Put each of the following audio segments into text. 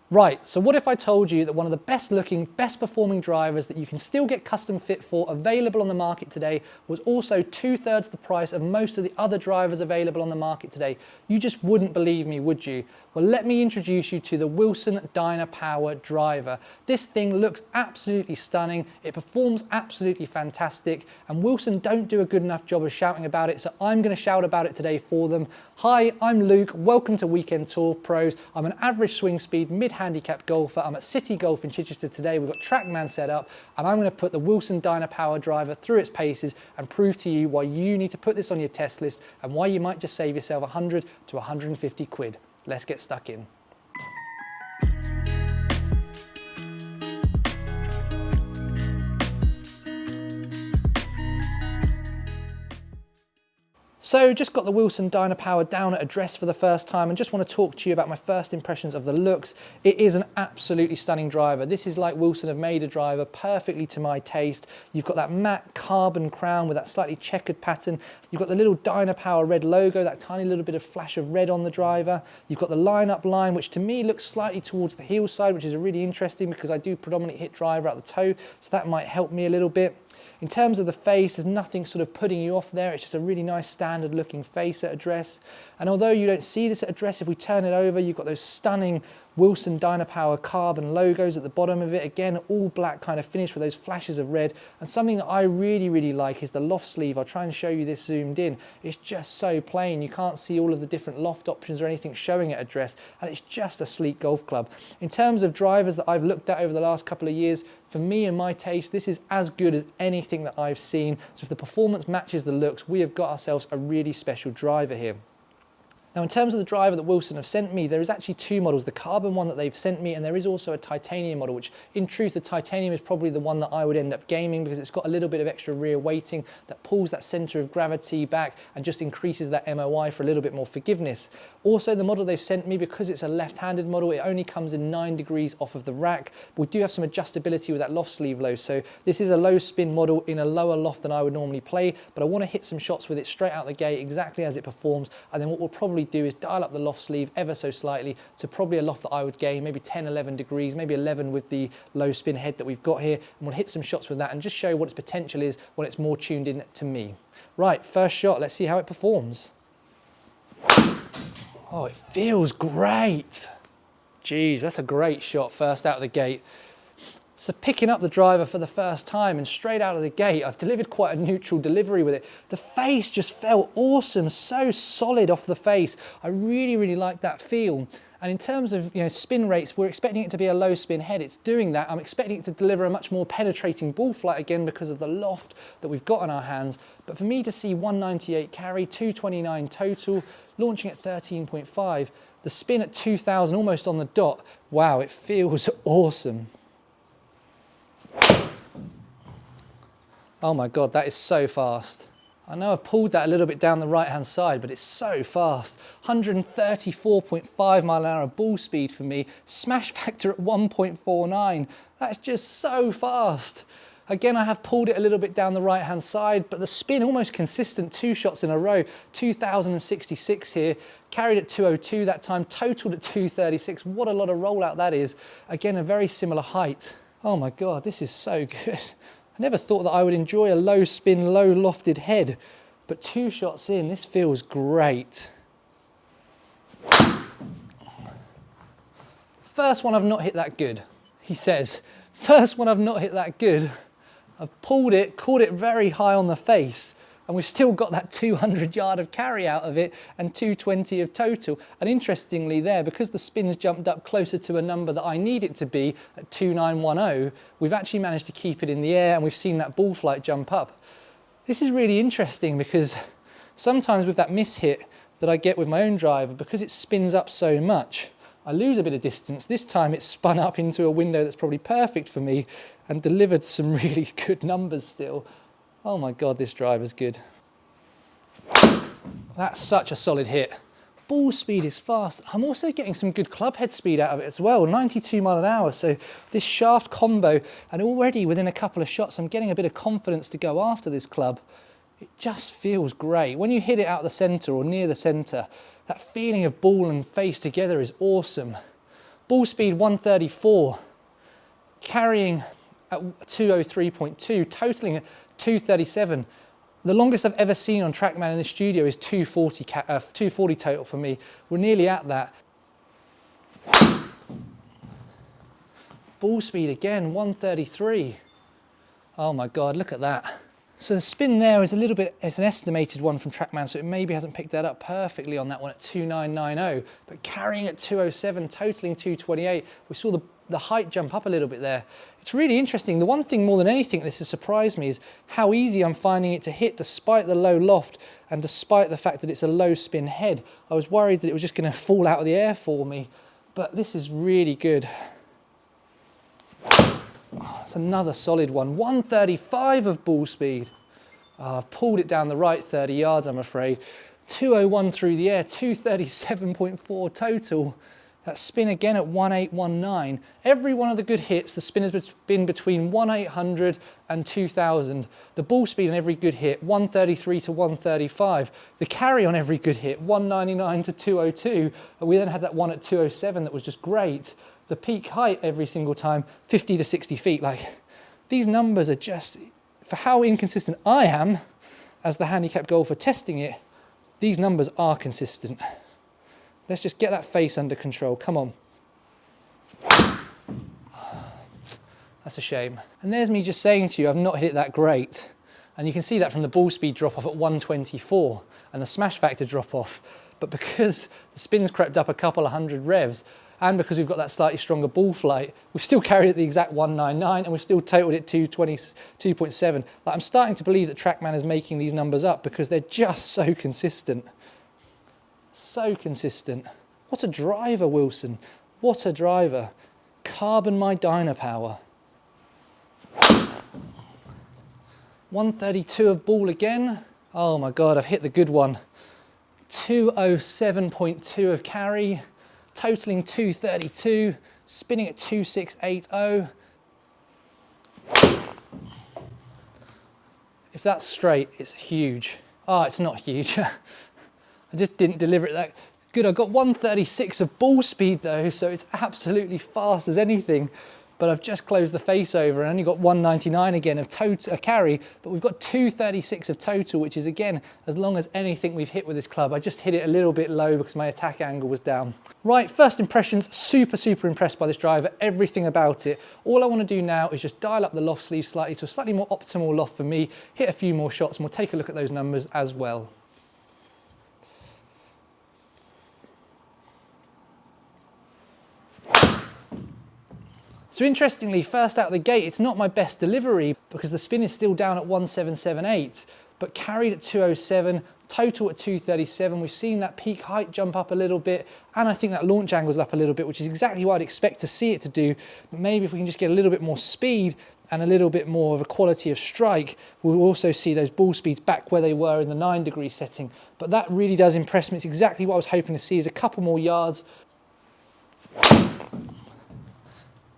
Right, so what if I told you that one of the best looking, best performing drivers that you can still get custom fit for available on the market today was also 2/3 the price of most of the other drivers available on the market today? You just wouldn't believe me, would you? Well, let me introduce you to the Wilson Dynapower Driver. This thing looks absolutely stunning, it performs absolutely fantastic, and Wilson don't do a good enough job of shouting about it, so I'm going to shout about it today for them. Hi, I'm Luke, welcome to Weekend Tour Pros. I'm an average swing speed, mid-handicap golfer. I'm at City Golf in Chichester today. We've got TrackMan set up, and I'm going to put the Wilson Dynapower Driver through its paces and prove to you why you need to put this on your test list and why you might just save yourself 100 to 150 quid. Let's get stuck in. So just got the Wilson Dynapower down at address for the first time and just want to talk to you about my first impressions of the looks. It is an absolutely stunning driver. This is like Wilson have made a driver perfectly to my taste. You've got that matte carbon crown with that slightly checkered pattern. You've got the little Dynapower red logo, that tiny little bit of flash of red on the driver. You've got the line-up line, which to me looks slightly towards the heel side, which is really interesting because I do predominantly hit driver out the toe, so that might help me a little bit. In terms of the face, there's nothing sort of putting you off there. It's just a really nice standard looking face at address. And although you don't see this at address, if we turn it over, you've got those stunning Wilson Dynapower Carbon logos at the bottom of it. Again, all black kind of finish with those flashes of red. And something that I really like is the loft sleeve. I'll try and show you this zoomed in. It's just so plain. You can't see all of the different loft options or anything showing at address. And it's just a sleek golf club. In terms of drivers that I've looked at over the last couple of years, for me and my taste, this is as good as anything that I've seen. So if the performance matches the looks, we have got ourselves a really special driver here. Now, in terms of the driver that Wilson have sent me, there is actually two models, the carbon one that they've sent me, and there is also a titanium model, which in truth, the titanium is probably the one that I would end up gaming because it's got a little bit of extra rear weighting that pulls that center of gravity back and just increases that MOI for a little bit more forgiveness. Also, the model they've sent me, because it's a left-handed model, it only comes in 9 degrees off of the rack. We do have some adjustability with that loft sleeve low, so this is a low spin model in a lower loft than I would normally play, but I want to hit some shots with it straight out the gate exactly as it performs, and then what we'll probably do is dial up the loft sleeve ever so slightly to probably a loft that I would game, maybe 10, 11 degrees, maybe 11 with the low spin head that we've got here, and we'll hit some shots with that and just show what its potential is when it's more tuned in to me. Right, first shot, let's see how it performs. Oh, it feels great. Geez, that's a great shot first out of the gate. So picking up the driver for the first time and straight out of the gate, I've delivered quite a neutral delivery with it. The face just felt awesome, so solid off the face. I really like that feel. And in terms of spin rates, we're expecting it to be a low spin head. It's doing that. I'm expecting it to deliver a much more penetrating ball flight again because of the loft that we've got on our hands. But for me to see 198 carry, 229 total, launching at 13.5, the spin at 2000 almost on the dot, wow, it feels awesome. Oh my God, that is so fast. I know I've pulled that a little bit down the right-hand side, but it's so fast. 134.5 mile an hour ball speed for me. Smash factor at 1.49. That's just so fast. Again, I have pulled it a little bit down the right-hand side, but the spin almost consistent 2 shots in a row. 2066 here, carried at 202 that time, totaled at 236. What a lot of rollout that is. Again, a very similar height. Oh my God, this is so good. I never thought that I would enjoy a low spin, low lofted head, but 2 shots in, this feels great. First one I've not hit that good, he says. First one I've not hit that good. I've pulled it, caught it very high on the face, and we've still got that 200 yard of carry out of it and 220 of total. And interestingly there, because the spin's jumped up closer to a number that I need it to be at 2910, we've actually managed to keep it in the air and we've seen that ball flight jump up. This is really interesting because sometimes with that miss hit that I get with my own driver, because it spins up so much, I lose a bit of distance. This time it's spun up into a window that's probably perfect for me and delivered some really good numbers still. Oh my God, this driver's good. That's such a solid hit. Ball speed is fast. I'm also getting some good club head speed out of it as well, 92 mile an hour. So this shaft combo, and already within a couple of shots, I'm getting a bit of confidence to go after this club. It just feels great. When you hit it out the center or near the center, that feeling of ball and face together is awesome. Ball speed 134, carrying at 203.2, totaling at 237. The longest I've ever seen on TrackMan in the studio is 240 total for me. We're nearly at that. Ball speed again, 133. Oh my God, look at that. So the spin there is a little bit, it's an estimated one from TrackMan, so it maybe hasn't picked that up perfectly on that one at 2990, but carrying at 207, totaling 228. We saw the height jump up a little bit there. It's really interesting. The one thing more than anything this has surprised me is how easy I'm finding it to hit despite the low loft and despite the fact that it's a low spin head. I was worried that it was just going to fall out of the air for me, but this is really good. It's another solid one, 135 of ball speed. Oh, I've pulled it down the right 30 yards, I'm afraid. 201 through the air, 237.4 total. That spin again at 1819. Every one of the good hits, the spin has been between 1800 and 2000. The ball speed on every good hit, 133 to 135. The carry on every good hit, 199 to 202. And we then had that one at 207 that was just great. The peak height every single time, 50 to 60 feet. Like, these numbers are just, for how inconsistent I am as the handicap golfer testing it, these numbers are consistent. Let's just get that face under control, come on. That's a shame. And there's me just saying to you, I've not hit it that great. And you can see that from the ball speed drop off at 124 and the smash factor drop off. But because the spin's crept up a couple of hundred revs, and because we've got that slightly stronger ball flight, we've still carried it the exact 199 and we've still totaled it 222.7. Like, I'm starting to believe that TrackMan is making these numbers up because they're just so consistent. So consistent. What a driver, Wilson. What a driver. Carbon my Dynapower. 132 of ball again. Oh my God, I've hit the good one. 207.2 of carry. Totaling 232, spinning at 2680. If that's straight, it's huge. Oh, it's not huge. I just didn't deliver it that good. I got 136 of ball speed though, so it's absolutely fast as anything. But I've just closed the face over and only got 199 again of carry, but we've got 236 of total, which is again, as long as anything we've hit with this club. I just hit it a little bit low because my attack angle was down. Right, first impressions, super impressed by this driver, everything about it. All I want to do now is just dial up the loft sleeve slightly to a slightly more optimal loft for me, hit a few more shots, and we'll take a look at those numbers as well. So interestingly, first out the gate, it's not my best delivery because the spin is still down at 1778, but carried at 207, total at 237. We've seen that peak height jump up a little bit, and I think that launch angle's up a little bit, which is exactly what I'd expect to see it to do. But maybe if we can just get a little bit more speed and a little bit more of a quality of strike, we'll also see those ball speeds back where they were in the 9-degree setting. But that really does impress me. It's exactly what I was hoping to see, is a couple more yards.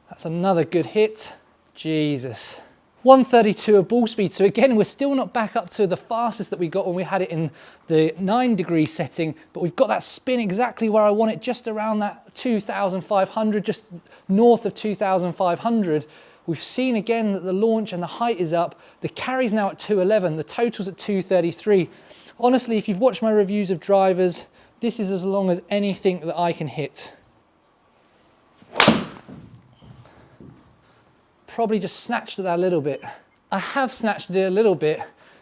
That's another good hit. Jesus. 132 of ball speed. So again, we're still not back up to the fastest that we got when we had it in the 9-degree setting, but we've got that spin exactly where I want it, just around that 2,500, just north of 2,500. We've seen again that the launch and the height is up. The carry's now at 211, the total's at 233. Honestly, if you've watched my reviews of drivers, this is as long as anything that I can hit. Probably just snatched it a little bit. I have snatched it a little bit,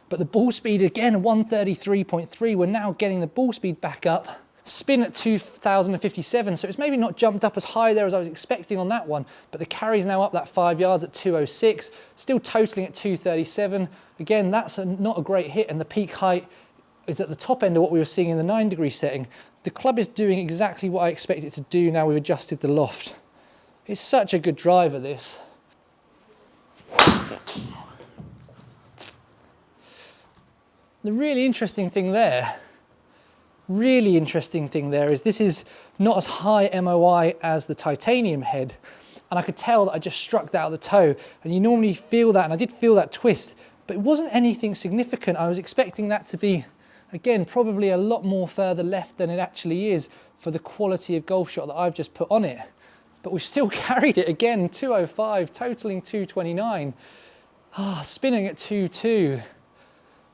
but the ball speed again, 133.3. We're now getting the ball speed back up. Spin at 2,057, so it's maybe not jumped up as high there as I was expecting on that one, but the carry's now up that 5 yards at 206, still totaling at 237. Again, that's not a great hit, and the peak height is at the top end of what we were seeing in the 9-degree setting. The club is doing exactly what I expect it to do now we've adjusted the loft. It's such a good driver, this. The really interesting thing there is this is not as high MOI as the titanium head, and I could tell that I just struck that out of the toe, and you normally feel that, and I did feel that twist, but it wasn't anything significant. I was expecting that to be, again, probably a lot more further left than it actually is for the quality of golf shot that I've just put on it. but we've still carried it again, 205, totaling 229. Spinning at 2.2.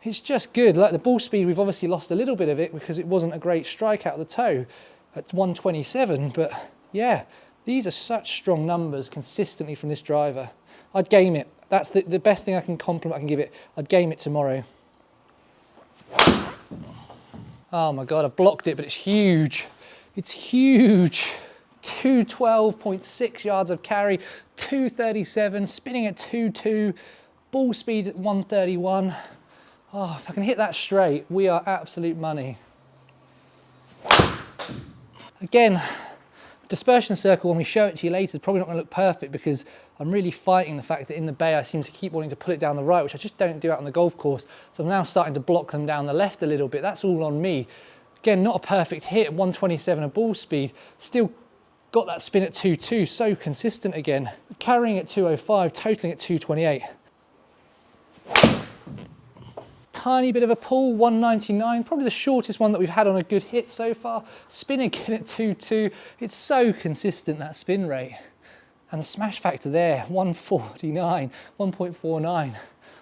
It's just good. Like the ball speed, we've obviously lost a little bit of it because it wasn't a great strike out of the toe at 127, but yeah, these are such strong numbers consistently from this driver. I'd game it. That's the best thing I can compliment I can give it. I'd game it tomorrow. Oh my God, I've blocked it, but it's huge. It's huge. 212.6 yards of carry, 237, spinning at 2.2, ball speed at 131. Oh, if I can hit that straight, we are absolute money. Again, dispersion circle, when we show it to you later, is probably not going to look perfect because I'm really fighting the fact that in the bay I seem to keep wanting to put it down the right, which I just don't do out on the golf course. So I'm now starting to block them down the left a little bit. That's all on me. Again, not a perfect hit, 127 of ball speed. Still got that spin at 2.2, so consistent again. Carrying at 205, totaling at 228. Tiny bit of a pull, 199, probably the shortest one that we've had on a good hit so far. Spinning again at 2.2. It's so consistent, that spin rate. And the smash factor there, 149, 1.49.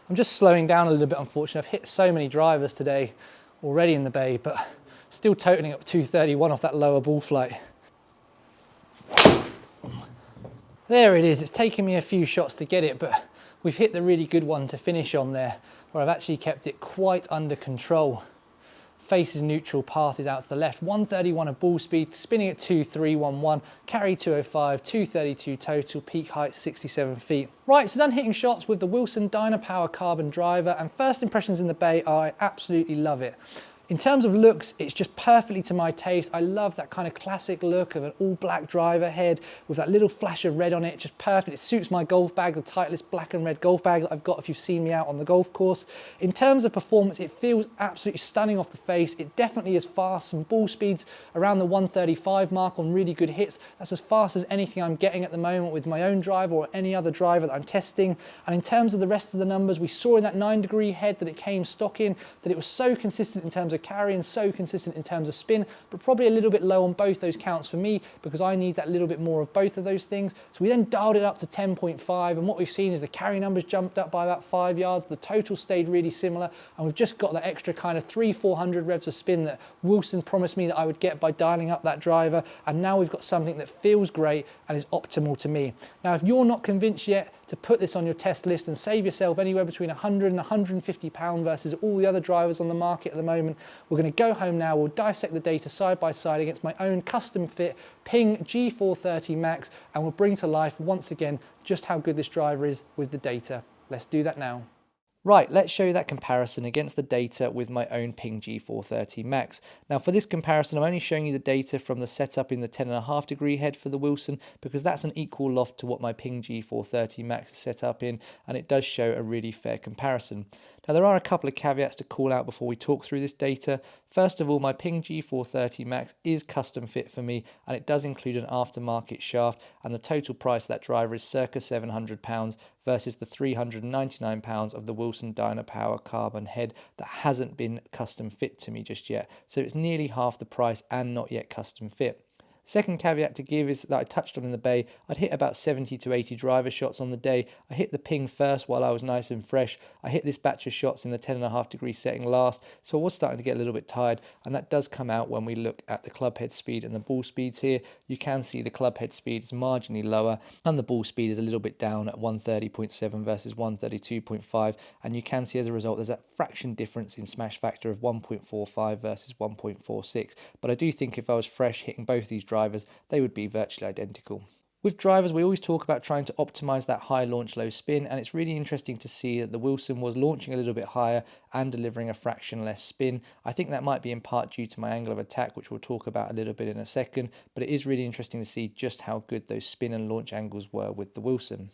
I'm just slowing down a little bit, unfortunately. I've hit so many drivers today already in the bay, but still totaling up 231 off that lower ball flight. There it is. It's taken me a few shots to get it, but we've hit the really good one to finish on there, where I've actually kept it quite under control. Face is neutral, path is out to the left. 131 of ball speed, spinning at 2.311, carry 205, 232 total, peak height 67 feet. Right, so done hitting shots with the Wilson Dynapower Carbon driver, and first impressions in the bay are I absolutely love it. In terms of looks, it's just perfectly to my taste. I love that kind of classic look of an all black driver head with that little flash of red on it, just perfect. It suits my golf bag, the Titleist black and red golf bag that I've got if you've seen me out on the golf course. In terms of performance, it feels absolutely stunning off the face. It definitely is fast, some ball speeds around the 135 mark on really good hits. That's as fast as anything I'm getting at the moment with my own driver or any other driver that I'm testing. And in terms of the rest of the numbers, we saw in that 9-degree head that it came stock in, that it was so consistent in terms of carry and so consistent in terms of spin, but probably a little bit low on both those counts for me because I need that little bit more of both of those things. So we then dialed it up to 10.5, and what we've seen is the carry numbers jumped up by about 5 yards, the total stayed really similar, and we've just got that extra kind of 300-400 revs of spin that Wilson promised me that I would get by dialing up that driver, and now we've got something that feels great and is optimal to me. Now, if you're not convinced yet to put this on your test list and save yourself anywhere between 100 and 150 pound versus all the other drivers on the market at the moment, we're going to go home now. We'll dissect the data side by side against my own custom fit Ping G430 Max, and we'll bring to life once again just how good this driver is with the data. Let's do that now. Right, let's show you that comparison against the data with my own Ping G430 Max. Now for this comparison, I'm only showing you the data from the setup in the 10.5-degree head for the Wilson because that's an equal loft to what my Ping G430 Max is set up in, and it does show a really fair comparison. Now there are a couple of caveats to call out before we talk through this data. First of all, my Ping G430 Max is custom fit for me, and it does include an aftermarket shaft, and the total price of that driver is circa £700 versus the £399 of the Wilson Dynapower Carbon head that hasn't been custom fit to me just yet. So it's nearly half the price and not yet custom fit. Second caveat to give is that I touched on in the bay, I'd hit about 70 to 80 driver shots on the day. I hit the Ping first while I was nice and fresh. I hit this batch of shots in the 10.5-degree setting last, so I was starting to get a little bit tired, and that does come out when we look at the club head speed and the ball speeds here. You can see the club head speed is marginally lower and the ball speed is a little bit down at 130.7 versus 132.5, and you can see as a result there's a fraction difference in smash factor of 1.45 versus 1.46, but I do think if I was fresh hitting both these drivers, they would be virtually identical. With drivers, we always talk about trying to optimize that high launch, low spin, and it's really interesting to see that the Wilson was launching a little bit higher and delivering a fraction less spin. I think that might be in part due to my angle of attack, which we'll talk about a little bit in a second, but it is really interesting to see just how good those spin and launch angles were with the Wilson.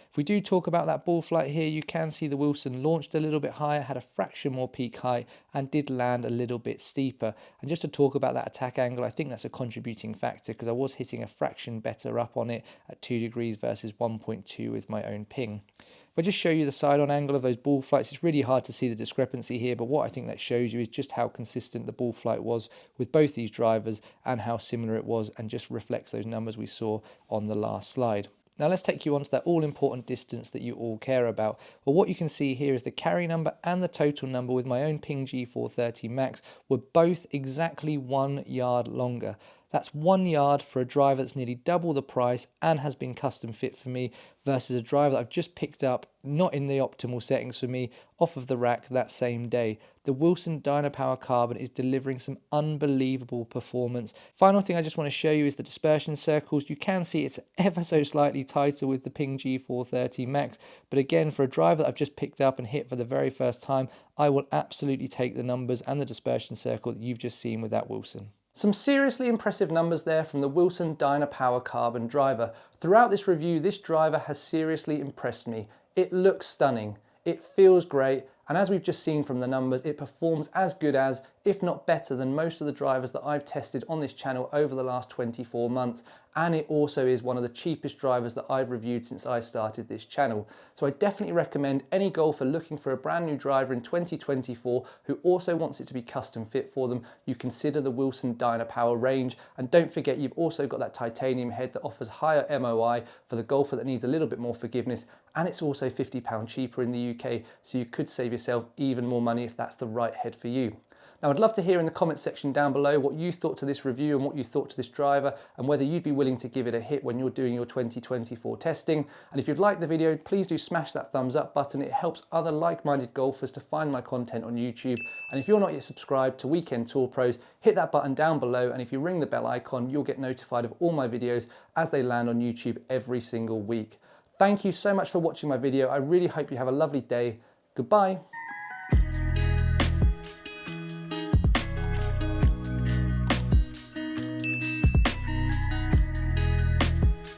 If we do talk about that ball flight here, you can see the Wilson launched a little bit higher, had a fraction more peak height, and did land a little bit steeper. And just to talk about that attack angle, I think that's a contributing factor because I was hitting a fraction better up on it at 2 degrees versus 1.2 with my own ping. If I just show you the side-on angle of those ball flights, it's really hard to see the discrepancy here, but what I think that shows you is just how consistent the ball flight was with both these drivers and how similar it was, and just reflects those numbers we saw on the last slide. Now let's take you on to that all-important distance that you all care about. Well, what you can see here is the carry number and the total number with my own Ping G430 Max were both exactly 1 yard longer. That's 1 yard for a driver that's nearly double the price and has been custom fit for me, versus a driver that I've just picked up, not in the optimal settings for me, off of the rack that same day. The Wilson Dynapower Carbon is delivering some unbelievable performance. Final thing I just want to show you is the dispersion circles. You can see it's ever so slightly tighter with the Ping G430 Max, but again, for a driver that I've just picked up and hit for the very first time, I will absolutely take the numbers and the dispersion circle that you've just seen with that Wilson. Some seriously impressive numbers there from the Wilson Dynapower Carbon driver. Throughout this review, this driver has seriously impressed me. It looks stunning, it feels great, and as we've just seen from the numbers, it performs as good as, if not better than, most of the drivers that I've tested on this channel over the last 24 months. And it also is one of the cheapest drivers that I've reviewed since I started this channel. So I definitely recommend any golfer looking for a brand new driver in 2024 who also wants it to be custom fit for them, you consider the Wilson Dynapower range. And don't forget, you've also got that titanium head that offers higher MOI for the golfer that needs a little bit more forgiveness. And it's also £50 cheaper in the UK, so you could save yourself even more money if that's the right head for you. Now, I'd love to hear in the comments section down below what you thought to this review and what you thought to this driver, and whether you'd be willing to give it a hit when you're doing your 2024 testing. And if you've liked the video, please do smash that thumbs up button. It helps other like-minded golfers to find my content on YouTube. And if you're not yet subscribed to Weekend Tour Pros, hit that button down below, and if you ring the bell icon, you'll get notified of all my videos as they land on YouTube every single week. Thank you so much for watching my video. I really hope you have a lovely day. Goodbye.